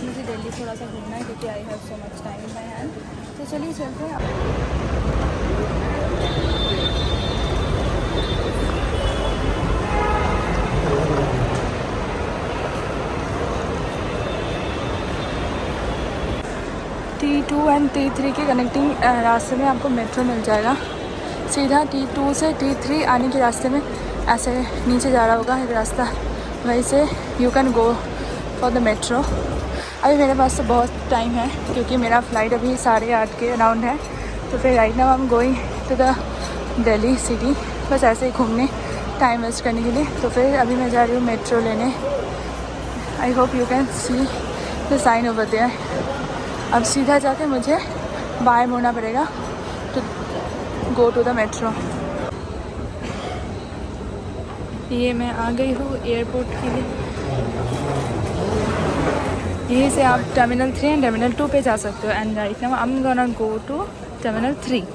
मुझे दिल्ली थोड़ा सा घूमना है क्योंकि I have so much time in my hand. तो चलिए चलते हैं। T2 एंड T3 के कनेक्टिंग रास्ते में आपको मेट्रो मिल जाएगा। सीधा T2 से T3 आने के रास्ते में ऐसे नीचे जा रहा होगा एक रास्ता, वहीं से you can go for the metro. अभी मेरे पास तो बहुत टाइम है क्योंकि मेरा फ़्लाइट अभी 8:30 के अराउंड है। तो फिर right now I am going to the Delhi city, बस ऐसे ही घूमने, टाइम वेस्ट करने के लिए। तो फिर अभी मैं जा रही हूँ मेट्रो लेने। I hope you can see the sign over there. अब सीधा जाके मुझे बाएं मुड़ना पड़ेगा to go to the metro. ये मैं आ गई हूँ एयरपोर्ट के लिए। यहीं से आप टर्मिनल 3 एंड टर्मिनल 2 पे जा सकते हो। And right now I am gonna go to terminal 3।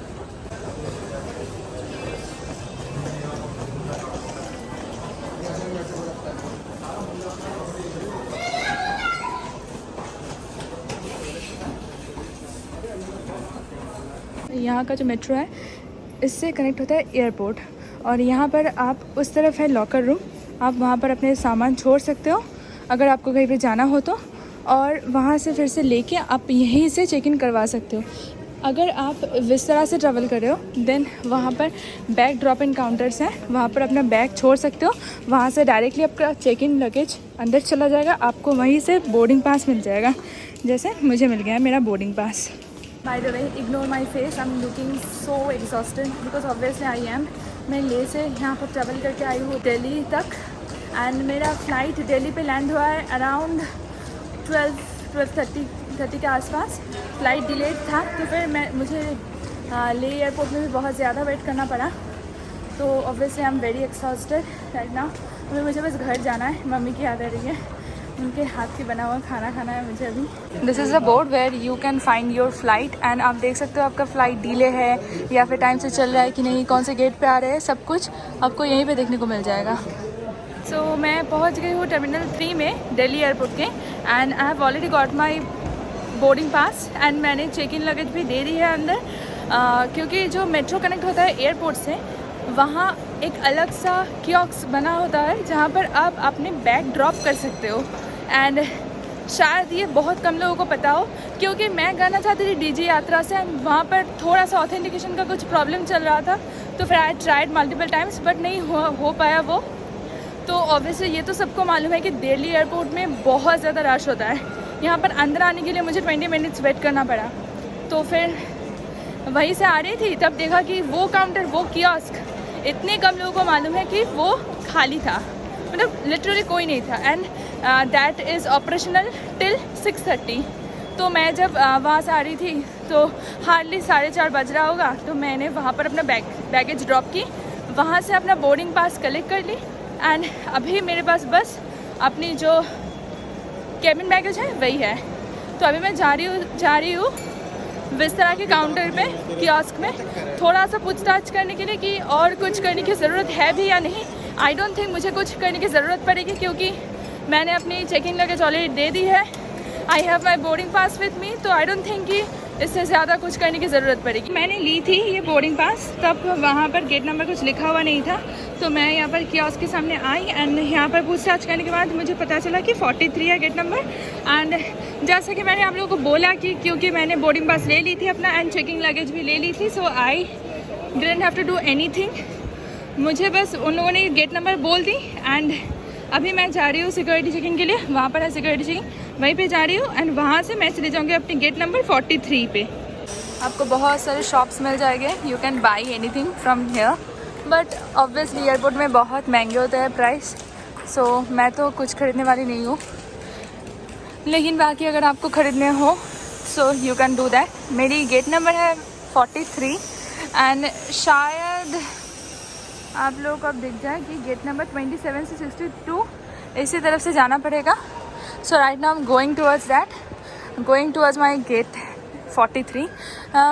यहाँ का जो मेट्रो है इससे कनेक्ट होता है एयरपोर्ट, और यहाँ पर आप उस तरफ है लॉकर रूम, आप वहाँ पर अपने सामान छोड़ सकते हो अगर आपको कहीं पे जाना हो तो, और वहाँ से फिर से लेके आप यहीं से चेक इन करवा सकते हो। अगर आप विस्तारा से ट्रैवल कर रहे हो देन वहाँ पर बैग ड्रॉप इन काउंटर्स हैं, वहाँ पर अपना बैग छोड़ सकते हो। वहाँ से डायरेक्टली आपका चेक इन लगेज अंदर चला जाएगा, आपको वहीं से बोर्डिंग पास मिल जाएगा, जैसे मुझे मिल गया है मेरा boarding pass. By the way, ignore my face. I'm looking so exhausted because obviously I am. मैं ले से यहाँ पर ट्रैवल करके आई हूँ दिल्ली तक, एंड मेरा फ़्लाइट दिल्ली पे लैंड हुआ है अराउंड 12:30 के आसपास। फ़्लाइट डिलेड था तो फिर मुझे ले एयरपोर्ट में भी बहुत ज़्यादा वेट करना पड़ा। तो obviously I am very exhausted right now. अभी मुझे बस घर जाना है, मम्मी की याद आ रही है, उनके हाथ की बना हुआ खाना खाना है मुझे अभी। This is a board where you can find your flight, and आप देख सकते हो आपका फ़्लाइट डिले है या फिर टाइम से चल रहा है कि नहीं, कौन से गेट पे आ रहे हैं, सब कुछ आपको यहीं पे देखने को मिल जाएगा। सो मैं पहुंच गई हूँ टर्मिनल 3 में दिल्ली एयरपोर्ट के, and I have already got my boarding pass, and मैंने चेक इन लगेज भी दे दी है अंदर। क्योंकि जो मेट्रो कनेक्ट होता है एयरपोर्ट से, वहाँ एक अलग सा कियोस्क बना होता है जहाँ पर आप अपने बैग ड्रॉप कर सकते हो। एंड शायद ये बहुत कम लोगों को पता हो, क्योंकि मैं करना चाहती थी डीजी यात्रा से, वहाँ पर थोड़ा सा ऑथेंटिकेशन का कुछ प्रॉब्लम चल रहा था, तो फिर I tried multiple times but नहीं हो पाया वो। तो ऑब्वियसली ये तो सबको मालूम है कि दिल्ली एयरपोर्ट में बहुत ज़्यादा रश होता है। यहाँ पर अंदर आने के लिए मुझे 20 मिनट्स वेट करना पड़ा। तो फिर वहीं से आ रही थी तब देखा कि वो काउंटर, वो कियोस्क, इतने कम लोगों को मालूम है कि वो खाली था, मतलब लिटरली कोई नहीं था। And that is operational till 6:30। तो मैं जब वहाँ से आ रही थी तो हार्डली 4:30 बज रहा होगा, तो मैंने वहाँ पर अपना बैगेज ड्रॉप की, वहाँ से अपना बोर्डिंग पास कलेक्ट कर ली, एंड अभी मेरे पास बस अपनी जो केबिन बैगेज है वही है। तो अभी मैं जा रही हूँ विस्तारा के काउंटर पे, कियोस्क में, थोड़ा सा पूछताछ करने के लिए कि और कुछ करने की ज़रूरत है भी या नहीं। आई डोंट थिंक मुझे कुछ करने की ज़रूरत पड़ेगी क्योंकि मैंने अपनी चेकिंग लगेज ऑलरेडी दे दी है। I have my boarding pass with me, तो आई डोंट थिंक कि इससे ज़्यादा कुछ करने की ज़रूरत पड़ेगी। मैंने ली थी ये बोर्डिंग पास, तब वहाँ पर गेट नंबर कुछ लिखा हुआ नहीं था, तो मैं यहाँ पर कियोस्क के सामने आई, एंड यहाँ पर पूछताछ करने के बाद मुझे पता चला कि 43 है गेट नंबर। एंड जैसा कि मैंने आप लोगों को बोला कि क्योंकि मैंने बोर्डिंग पास ले ली थी अपना एंड चेकिंग लगेज भी ले ली थी, so I didn't have to do anything. मुझे बस उन लोगों ने गेट नंबर बोल दी, एंड अभी मैं जा रही हूँ सिक्योरिटी चेकिंग के लिए, वहाँ पर है सिक्योरिटी चेकिंग, वहीं पे जा रही हूँ, एंड वहाँ से मैं चली जाऊँगी अपने गेट नंबर 43 पे। आपको बहुत सारे शॉप्स मिल जाएंगे, you can buy anything from here, but obviously airport में बहुत महंगे होते हैं प्राइस, सो मैं तो कुछ ख़रीदने वाली नहीं हूँ। लेकिन बाकी अगर आपको ख़रीदने हो so you can do that. मेरी गेट नंबर है 43, एंड शायद आप लोगों को अब दिख जाए कि गेट नंबर 27 से 62 इसी तरफ से जाना पड़ेगा। So right now I am going towards that, going towards my gate 43।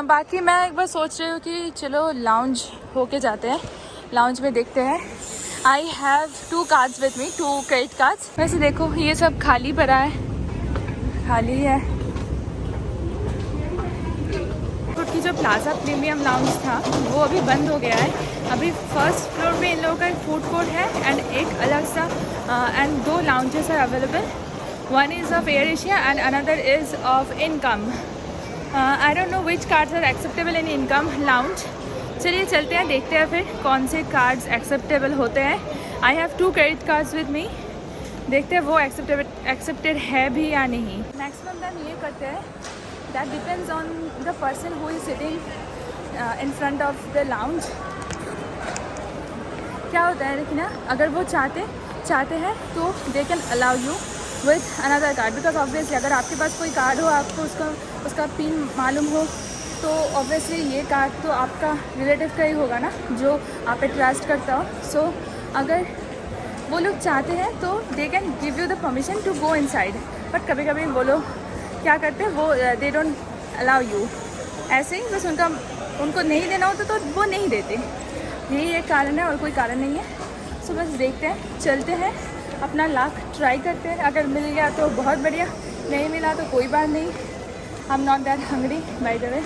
बाकी मैं एक बार सोच रही हूँ कि चलो लाउंज होके जाते हैं, लाउंज में देखते हैं। I have 2 cards with me, 2 credit cards. वैसे देखो ये सब खाली पड़ा है, खाली है। की जो प्लाजा प्रीमियम लाउंज था वो अभी बंद हो गया है। अभी फर्स्ट फ्लोर में इन लोगों का एक फूड कोर्ट है एंड एक अलग सा and 2 lounges are available. One is of Air Asia and another is of Encalm. I don't know which cards are acceptable in Encalm lounge. चलिए चलते हैं, देखते हैं फिर कौन से कार्ड्स एक्सेप्टेबल होते हैं। I have 2 credit cards with me, देखते हैं वो एक्सेप्टेड है भी या नहीं। मैक्सिमम टाइम ये करते हैं, that depends on the person who is sitting in front of the lounge। क्या होता है लेकिन अगर वो चाहते हैं तो they can allow you with another card, because obviously अगर आपके पास कोई कार्ड हो, आपको उसका पिन मालूम हो, तो ऑब्वियसली ये कार्ड तो आपका रिलेटिव का ही होगा ना, जो आप पे ट्रस्ट करता हो। सो अगर वो लोग चाहते हैं तो they can give you the permission to go inside, but कभी कभी वो लोग क्या करते हैं, वो दे डोंट अलाउ यू। ऐसे ही बस उनको नहीं देना होता तो वो नहीं देते, यही एक कारण है और कोई कारण नहीं है। सो बस देखते हैं, चलते हैं, अपना लाख ट्राई करते हैं। अगर मिल गया तो बहुत बढ़िया, नहीं मिला तो कोई बात नहीं। आई am not that hungry by the way.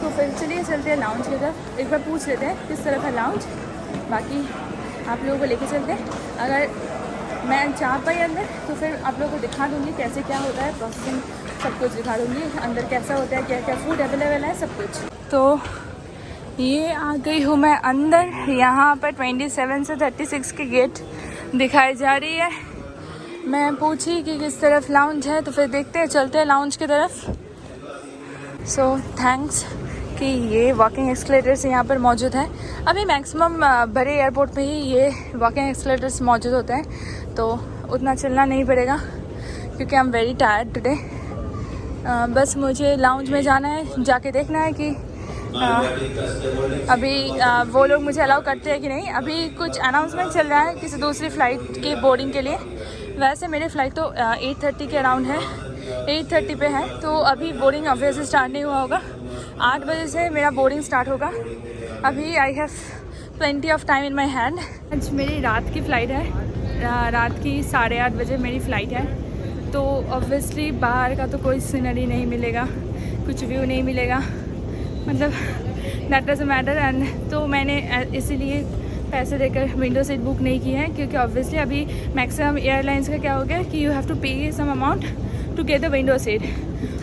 तो फिर चलिए चलते हैं लाउंज की तरफ, एक बार पूछ लेते हैं किस तरफ है लाउंज, बाकी आप लोगों को लेके चलते हैं। अगर मैं जा पाई अंदर तो फिर आप लोगों को दिखा दूँगी कैसे क्या होता है, प्रोसेसिंग सब कुछ दिखा दूँगी, अंदर कैसा होता है, क्या क्या फूड अवेलेबल है, सब कुछ। तो ये आ गई हूँ मैं अंदर। यहाँ पर 27 से 36 की गेट दिखाई जा रही है। मैं पूछी कि किस तरफ लाउंज है, तो फिर देखते हैं, चलते हैं लाउंज की तरफ। सो थैंक्स कि ये वॉकिंग एक्सलेटर्स यहाँ पर मौजूद है। अभी मैक्सिमम बड़े एयरपोर्ट पे ही ये वॉकिंग एक्सलेटर्स मौजूद होते हैं, तो उतना चलना नहीं पड़ेगा क्योंकि I am very tired today. बस मुझे लाउंज में जाना है, जाके देखना है कि अभी वो लोग मुझे अलाउ करते हैं कि नहीं। अभी कुछ अनाउंसमेंट चल रहा है किसी दूसरी फ़्लाइट के बोर्डिंग के लिए। वैसे मेरी फ़्लाइट तो 8:30 के अराउंड है, 8:30 पे है, तो अभी बोर्डिंग ऑब्वियसली स्टार्ट नहीं हुआ होगा। 8 बजे से मेरा बोर्डिंग स्टार्ट होगा। अभी I have plenty of time in my hand. आज मेरी रात की फ़्लाइट है, रात की 8:30 बजे मेरी फ़्लाइट है, तो ऑब्वियसली बाहर का तो कोई सीनरी नहीं मिलेगा, कुछ व्यू नहीं मिलेगा, मतलब दैट डजंट मैटर। एंड तो मैंने इसीलिए पैसे देकर विंडो सीट बुक नहीं की है, क्योंकि ऑब्वियसली अभी मैक्सिमम एयरलाइंस का क्या हो गया कि you have to pay some amount to get the window seat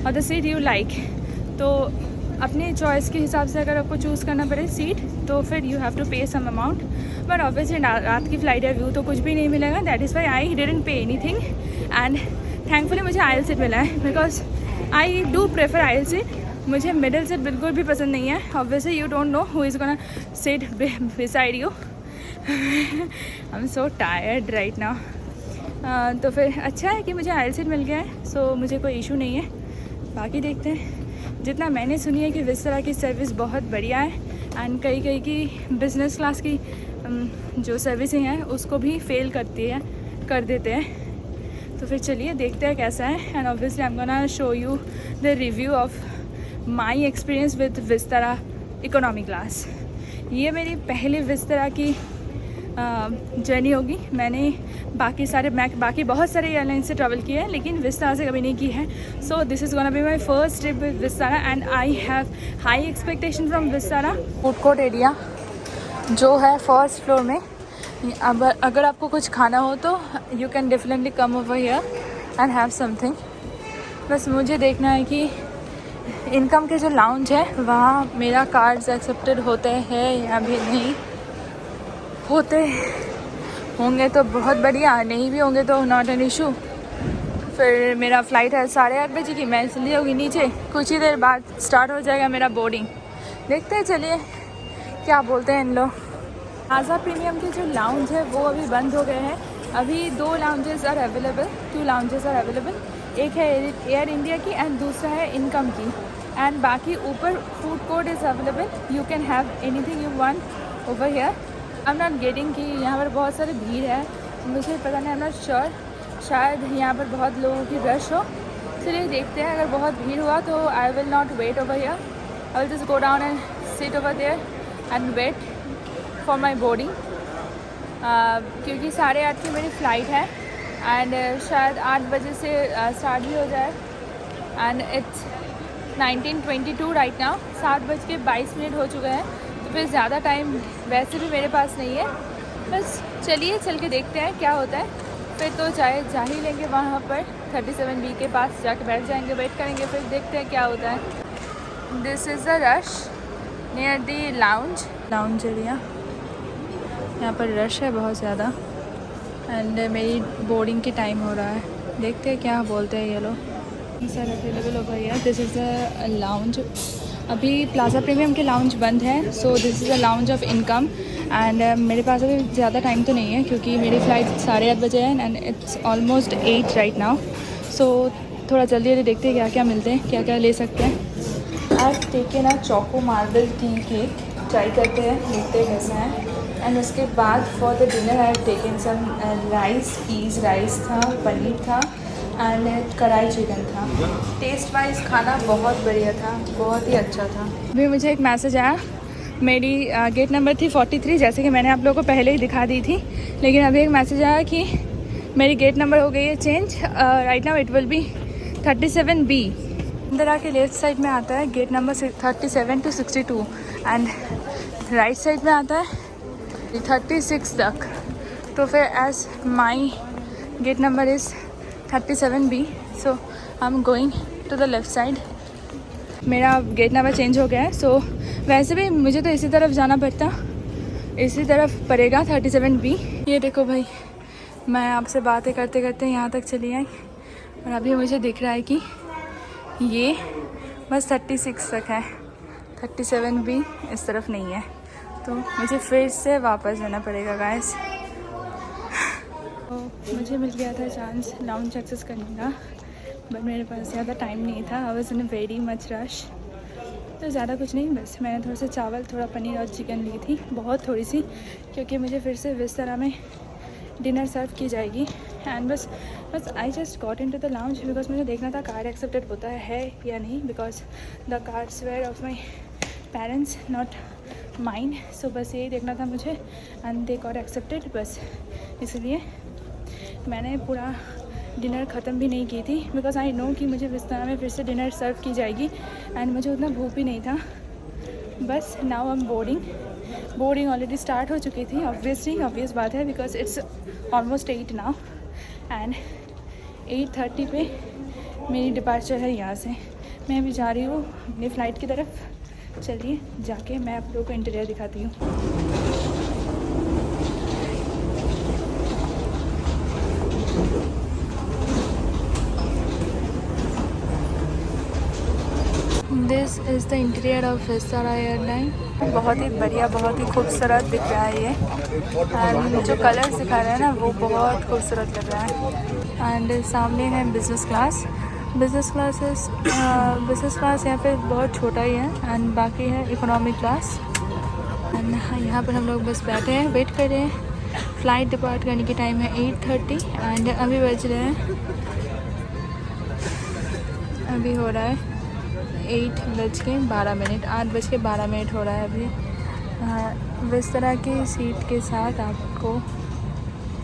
और द सीट यू लाइक। तो अपनी चॉइस के हिसाब से अगर आपको चूज़ करना पड़े सीट, तो फिर you have to pay some amount. But obviously रात की फ़्लाइट है, व्यू तो कुछ भी नहीं मिलेगा। That is why I didn't pay anything and thankfully मुझे आयल सीट मिला है, because I do prefer oil seat. मुझे मिडिल सीट बिल्कुल भी पसंद नहीं है। Obviously you don't know who is gonna seat beside you. I am so tired right now. तो फिर अच्छा है कि मुझे आयल सीट मिल गया है, सो मुझे कोई इशू नहीं है। बाकी देखते हैं। जितना मैंने सुनी है कि विस्तारा की सर्विस बहुत बढ़िया है एंड कई की बिज़नेस क्लास की जो सर्विसें हैं उसको भी फेल कर देते हैं। तो फिर चलिए देखते हैं कैसा है। And obviously I am gonna show you the review of my experience with Vistara economy class. ये मेरी पहली विस्तारा की जर्नी होगी। मैंने बाकी बहुत सारे एयरलाइन से ट्रैवल किया है, लेकिन विस्तारा से कभी नहीं की है। So this is gonna be my first trip with Vistara and I have high expectation from Vistara. Food court area जो है फर्स्ट फ्लोर में, अब अगर आपको कुछ खाना हो तो you can definitely come over here and have something. बस मुझे देखना है कि इनकम के जो लाउंज है वहाँ मेरा कार्ड्स एक्सेप्टेड होते हैं या भी नहीं होते। होंगे तो बहुत बढ़िया, नहीं भी होंगे तो नॉट एन इशू। फिर मेरा फ़्लाइट है 8:30 बजे की, मैं इसलिए होगी नीचे, कुछ ही देर बाद स्टार्ट हो जाएगा मेरा बोर्डिंग। देखते हैं चलिए क्या बोलते हैं इन लोग। प्लाजा प्रीमियम के जो लाउंज है वो अभी बंद हो गए हैं। अभी 2 lounges are available, 2 lounges are available. एक है एयर इंडिया की एंड दूसरा है इनकम की। एंड बाकी ऊपर food court is available, you can have anything you want over here. I am not getting कि यहाँ पर बहुत सारी भीड़ है, मुझे पता नहीं, आई एम नॉट श्योर, शायद यहाँ पर बहुत लोगों की रश हो। चलिए देखते हैं, अगर बहुत भीड़ हुआ तो I will not wait over here, I will just go down and sit over there and wait for my boarding. क्योंकि 8:30 की मेरी फ़्लाइट है एंड शायद 8 बजे से स्टार्ट भी हो जाए, एंड इट्स 19:22 राइट नाउ। 7:22 हो चुका है, तो फिर ज़्यादा टाइम वैसे भी मेरे पास नहीं है। बस चलिए चल के देखते हैं क्या होता है। फिर तो चाहे जा ही लेंगे वहाँ पर 37B के पास जाके बैठ जाएंगे, वेट करेंगे, फिर देखते हैं क्या होता है। This is the rush near the lounge area. यहाँ पर रश है बहुत ज़्यादा एंड मेरी बोर्डिंग की टाइम हो रहा है। देखते हैं क्या बोलते हैं ये लोग। सर अवेलेबल हो गई है। This is the lounge. अभी प्लाजा प्रीमियम के लाउंज बंद है, so this is the lounge of income. And मेरे पास अभी ज़्यादा टाइम तो नहीं है क्योंकि मेरी फ़्लाइट 8:30 बजे है and it's almost 8 right now. So थोड़ा जल्दी देखते हैं क्या क्या मिलते हैं, क्या क्या ले सकते हैं। आज टेकन ना choco marble tea cake try करते हैं, देखते हैं कैसा है। एंड उसके बाद for the dinner I have taken some rice, peas rice था, पनीर था एंड कढ़ाई चिकन था। टेस्ट वाइज खाना बहुत बढ़िया था, बहुत ही अच्छा था। अभी मुझे एक मैसेज आया, मेरी गेट नंबर थी 43 जैसे कि मैंने आप लोगों को पहले ही दिखा दी थी, लेकिन अभी एक मैसेज आया कि मेरी गेट नंबर हो गई है change. Right now it will be 37B। अंदर आके लेफ्ट साइड में आता है gate number 37 to 62 and right side में आता है 36 तक। तो फिर as my gate number is 37B, so I am going to the left side. मेरा गेट नंबर चेंज हो गया है, सो वैसे भी मुझे तो इसी तरफ जाना पड़ता, इसी तरफ पड़ेगा 37B। ये देखो भाई, मैं आपसे बातें करते करते यहाँ तक चली आई और अभी मुझे दिख रहा है कि ये बस 36 तक है, 37B इस तरफ नहीं है, तो मुझे फिर से वापस जाना पड़ेगा गाइस। तो मुझे मिल गया था चांस लाउंज एक्सेस करने का, बट मेरे पास ज़्यादा टाइम नहीं था। I was in very much rush. तो ज़्यादा कुछ नहीं, बस मैंने थोड़ा सा चावल, थोड़ा पनीर और चिकन ली थी, बहुत थोड़ी सी, क्योंकि मुझे फिर से विस्तारा में डिनर सर्व की जाएगी। एंड बस I just got in to the lounge because मुझे देखना था कार्ड एक्सेप्टेड होता है या नहीं, because the cards were of my parents not mind. So बस यही देखना था मुझे एंड दे गॉट एक्सेप्टेड। बस इसलिए मैंने पूरा डिनर ख़त्म भी नहीं की थी बिकॉज आई नो कि मुझे विस्तारा में फिर से डिनर सर्व की जाएगी एंड मुझे उतना भूख भी नहीं था। बस now I M boarding already start हो चुकी थी, ऑब्वियस बात है because it's almost 8 now and 8:30 पे मेरी डिपार्चर है यहाँ से। मैं अभी जा रही हूँ अपनी फ़्लाइट की तरफ। चलिए जाके मैं आप लोगों को इंटीरियर दिखाती हूँ। This is the interior of Vistara airline. बहुत ही बढ़िया, बहुत ही खूबसूरत दिख रहा है ये एंड जो कलर्स दिखा रहा है ना वो बहुत खूबसूरत लग रहा है। एंड सामने है बिज़नेस क्लास। बिज़नेस क्लास यहाँ पे बहुत छोटा ही है एंड बाकी है इकोनॉमिक क्लास। एंड यहाँ पर हम लोग बस बैठे हैं, वेट कर रहे हैं। फ़्लाइट डिपार्ट करने की टाइम है 8:30 एंड अभी बज रहे हैं, अभी हो रहा है 8:12, 8:12 हो रहा है अभी। इस तरह की सीट के साथ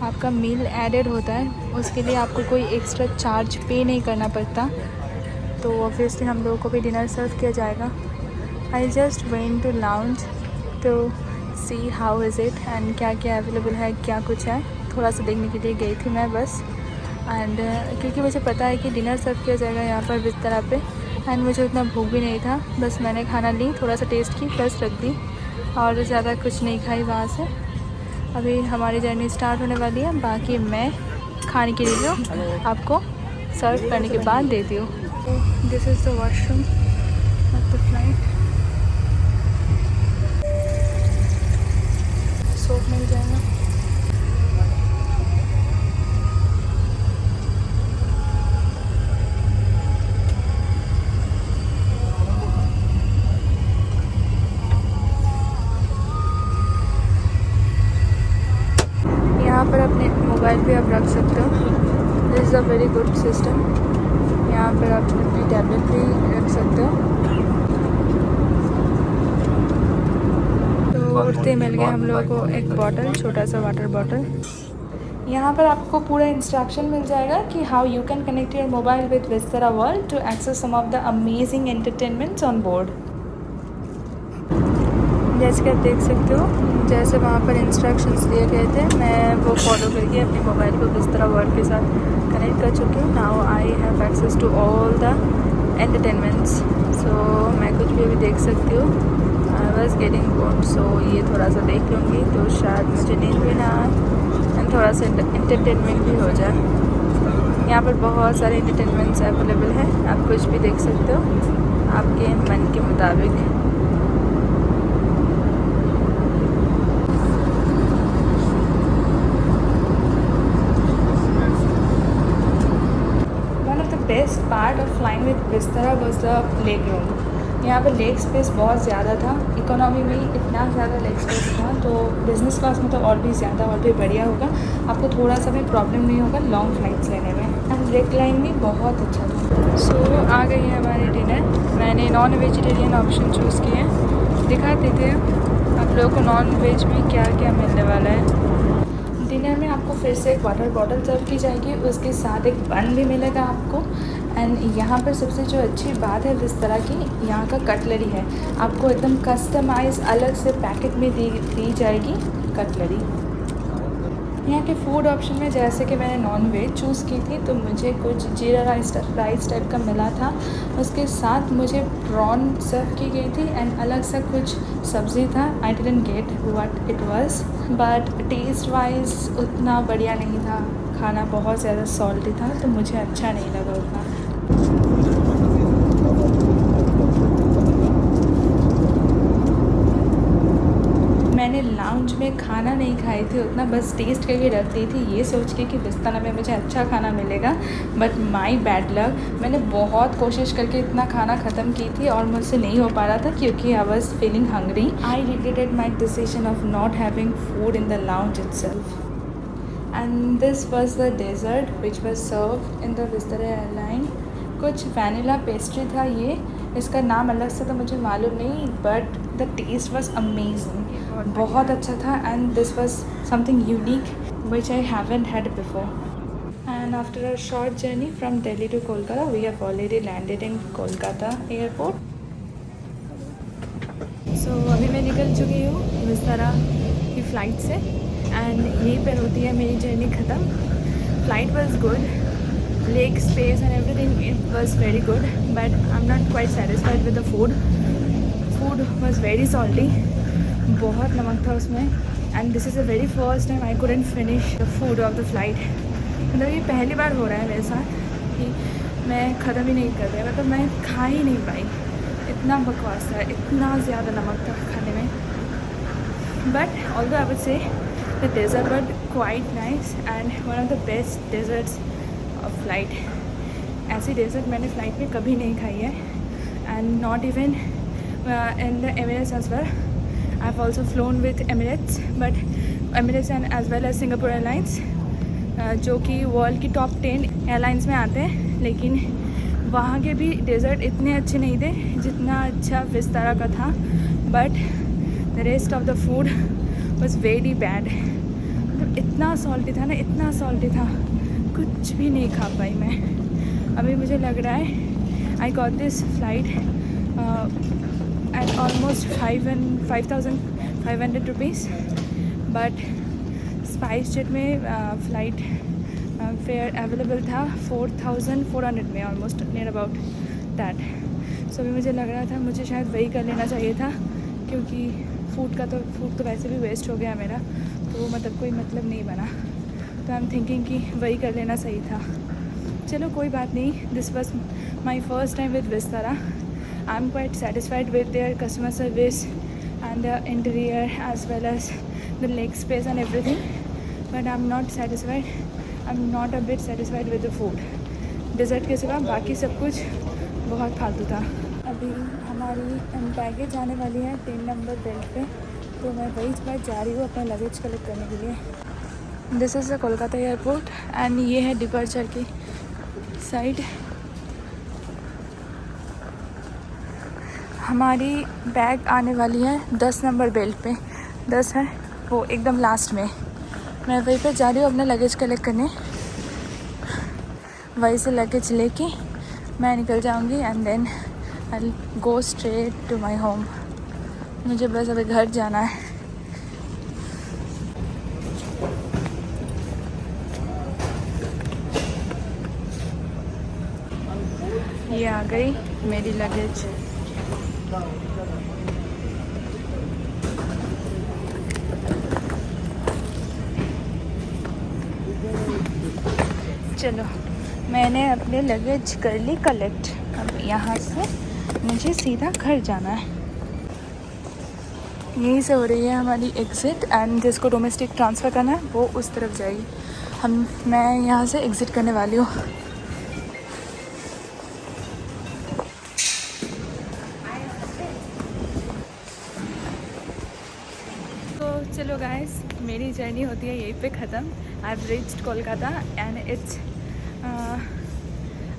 आपका मील एडेड होता है, उसके लिए आपको कोई एक्स्ट्रा चार्ज पे नहीं करना पड़ता। तो ऑब्वियसली हम लोगों को भी डिनर सर्व किया जाएगा। I just went to lounge to see how is it and क्या क्या अवेलेबल है, क्या कुछ है, थोड़ा सा देखने के लिए गई थी मैं बस। एंड क्योंकि मुझे पता है कि डिनर सर्व किया जाएगा यहाँ पर बिस्तर पे एंड मुझे उतना भूख भी नहीं था, बस मैंने खाना ली, थोड़ा सा टेस्ट की, बस रख दी और ज़्यादा कुछ नहीं खाई वहाँ से। अभी हमारी जर्नी स्टार्ट होने वाली है, बाकी मैं खाने के लिए आपको सर्व करने के बाद देती हूँ। This is the washroom of the flight. Soap मिल जाएगा। यहाँ पर अपने मोबाइल पे आप रख सकते हो। This is a very good system. यहाँ पर आप अपनी टैबलेट भी रख सकते हो। तो उठते मिल गया हम लोगों को एक बॉटल, छोटा सा वाटर बॉटल। यहाँ पर आपको पूरा इंस्ट्रक्शन मिल जाएगा कि how you can connect your mobile with Vistara world to access some of the amazing entertainments on board. जैसे कि आप देख सकते हो, जैसे वहाँ पर इंस्ट्रक्शंस दिए गए थे, मैं वो फॉलो करके अपने मोबाइल को विस्तारा वर्ल्ड के साथ कनेक्ट कर चुकी हूँ। Now I have access to all the entertainments. So मैं कुछ भी अभी देख सकती हूँ। I was getting bored, so ये थोड़ा सा देख लूँगी तो शायद मुझे नींद भी ना आए एंड थोड़ा सा एंटरटेनमेंट भी हो जाए। यहाँ पर बहुत सारे एंटरटेनमेंट्स अवेलेबल हैं, आप कुछ भी देख सकते हो आपके मन के मुताबिक। Best part of flying with Vistara was the leg room. यहाँ पर लेग स्पेस बहुत ज़्यादा था। इकोनॉमी में ही इतना ज़्यादा लेग स्पेस था, तो बिज़नेस क्लास में तो और भी ज़्यादा और भी बढ़िया होगा। आपको थोड़ा सा भी प्रॉब्लम नहीं होगा लॉन्ग फ्लाइट्स लेने में। एंड रेक्लाइन भी बहुत अच्छा था। सो आ गई है हमारी डिनर। मैंने नॉन वेजिटेरियन ऑप्शन चूज़ किए हैं। दिखाते थे आप लोगों को नॉन वेज में क्या क्या मिलने वाला है। डिनर में आपको फिर से एक वाटर बॉटल सर्व की जाएगी, उसके साथ एक बन भी मिलेगा आपको। एंड यहाँ पर सबसे जो अच्छी बात है विस्तारा की, यहाँ का कटलरी है। आपको एकदम कस्टमाइज अलग से पैकेट में दी जाएगी कटलरी। यहाँ के फूड ऑप्शन में जैसे कि मैंने नॉन वेज चूज़ की थी, तो मुझे कुछ जीरा राइस टाइप का मिला था। उसके साथ मुझे प्रॉन सर्व की गई थी एंड अलग सा कुछ सब्ज़ी था। I didn't get what it was, but taste wise उतना बढ़िया नहीं था। खाना बहुत ज़्यादा सॉल्टी था, तो मुझे अच्छा नहीं लगा उतना। मैंने लाउंज में खाना नहीं खाई थी उतना, बस टेस्ट करके रख दी थी ये सोच के कि विस्तारा में मुझे अच्छा खाना मिलेगा। बट माई बैड लक, मैंने बहुत कोशिश करके इतना खाना ख़त्म की थी और मुझसे नहीं हो पा रहा था क्योंकि I was feeling hungry. I regretted my decision of not having food in the lounge itself. And this was the dessert which was serve in the Vistara airline. कुछ वैनिला पेस्ट्री था ये, इसका नाम अलग से तो मुझे मालूम नहीं, but the taste was amazing, बहुत अच्छा था। And this was something unique which I haven't had before. And after a short journey from Delhi to Kolkata, we have already landed in Kolkata airport. So अभी मैं निकल चुकी हूँ विस्तारा की फ़्लाइट से एंड यहीं पर होती है मेरी जर्नी ख़त्म। Flight was good, leg space and everything, it was very good, but I'm not quite satisfied with the food. Food was very salty, बहुत नमक था उसमें, and this is the very first time I couldn't finish the food of the flight. मतलब ये पहली बार हो रहा है मेरे साथ कि मैं ख़त्म ही नहीं कर रही, मतलब मैं खा ही नहीं पाई। इतना बकवास था, इतना ज़्यादा नमक था खाने में। But although I would say the dessert was quite nice and one of the best desserts flight. ऐसी डेजर्ट मैंने फ़्लाइट में कभी नहीं खाई है and not even in the Emirates as well. I have also flown with Emirates, but Emirates and as well as Singapore airlines, जो कि world की टॉप 10 एयरलाइंस में आते हैं, लेकिन वहाँ के भी डेजर्ट इतने अच्छे नहीं थे जितना अच्छा विस्तारा का था। But the rest of the food was very bad. मतलब इतना सॉल्टी था ना, इतना सॉल्टी था, कुछ भी नहीं खा पाई मैं। अभी मुझे लग रहा है I got this flight eight almost 5,500 rupees, but spice jet में फ़्लाइट फेयर अवेलेबल था 4,400 में, ऑलमोस्ट नियर अबाउट दैट। सो अभी मुझे लग रहा था मुझे शायद वही कर लेना चाहिए था, क्योंकि फूड तो वैसे भी वेस्ट हो गया मेरा, तो मतलब कोई मतलब नहीं बना। तो आई एम थिंकिंग कि वही कर लेना सही था। चलो कोई बात नहीं, this was my first time with Vistara. I am quite satisfied with their customer service and the interior as well as the leg space and everything, but I am not satisfied, I am not a bit satisfied with the food. Dessert के सिवा बाकी सब कुछ बहुत फालतू था। अभी हमारी बैगेज आने वाली है 10 नंबर बेल्ट पे, तो मैं वही बार जा रही हूँ अपना लगेज कलेक्ट करने के लिए। This is the Kolkata airport and ये है डिपार्चर की साइड। हमारी बैग आने वाली है 10 नंबर बेल्ट पे, 10 है वो एकदम लास्ट में। मैं वहीं पे जा रही हूँ अपना लगेज कलेक्ट करने। वहीं से लगेज लेके मैं निकल जाऊँगी and then I go straight to my home. मुझे बस अभी घर जाना है। ये आ गई मेरी लगेज। चलो मैंने अपने लगेज कर ली कलेक्ट। अब यहाँ से मुझे सीधा घर जाना है। यहीं से हो रही है हमारी एग्ज़िट एंड जिसको डोमेस्टिक ट्रांसफ़र करना है वो उस तरफ जाएगी। मैं यहाँ से एग्ज़िट करने वाली हूँ। तो चलो गाइस, मेरी जर्नी होती है यहीं पे ख़त्म। I have reached Kolkata and it's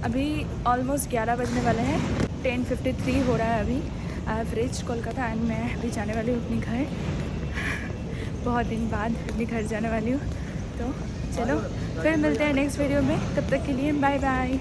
अभी ऑलमोस्ट 11 बजने वाले हैं। 10:53 हो रहा है अभी। I have reached Kolkata and मैं अभी जाने वाली हूँ अपनी घर। बहुत दिन बाद अपने घर जाने वाली हूँ। तो चलो फिर मिलते हैं नेक्स्ट वीडियो में। तब तक के लिए बाय बाय।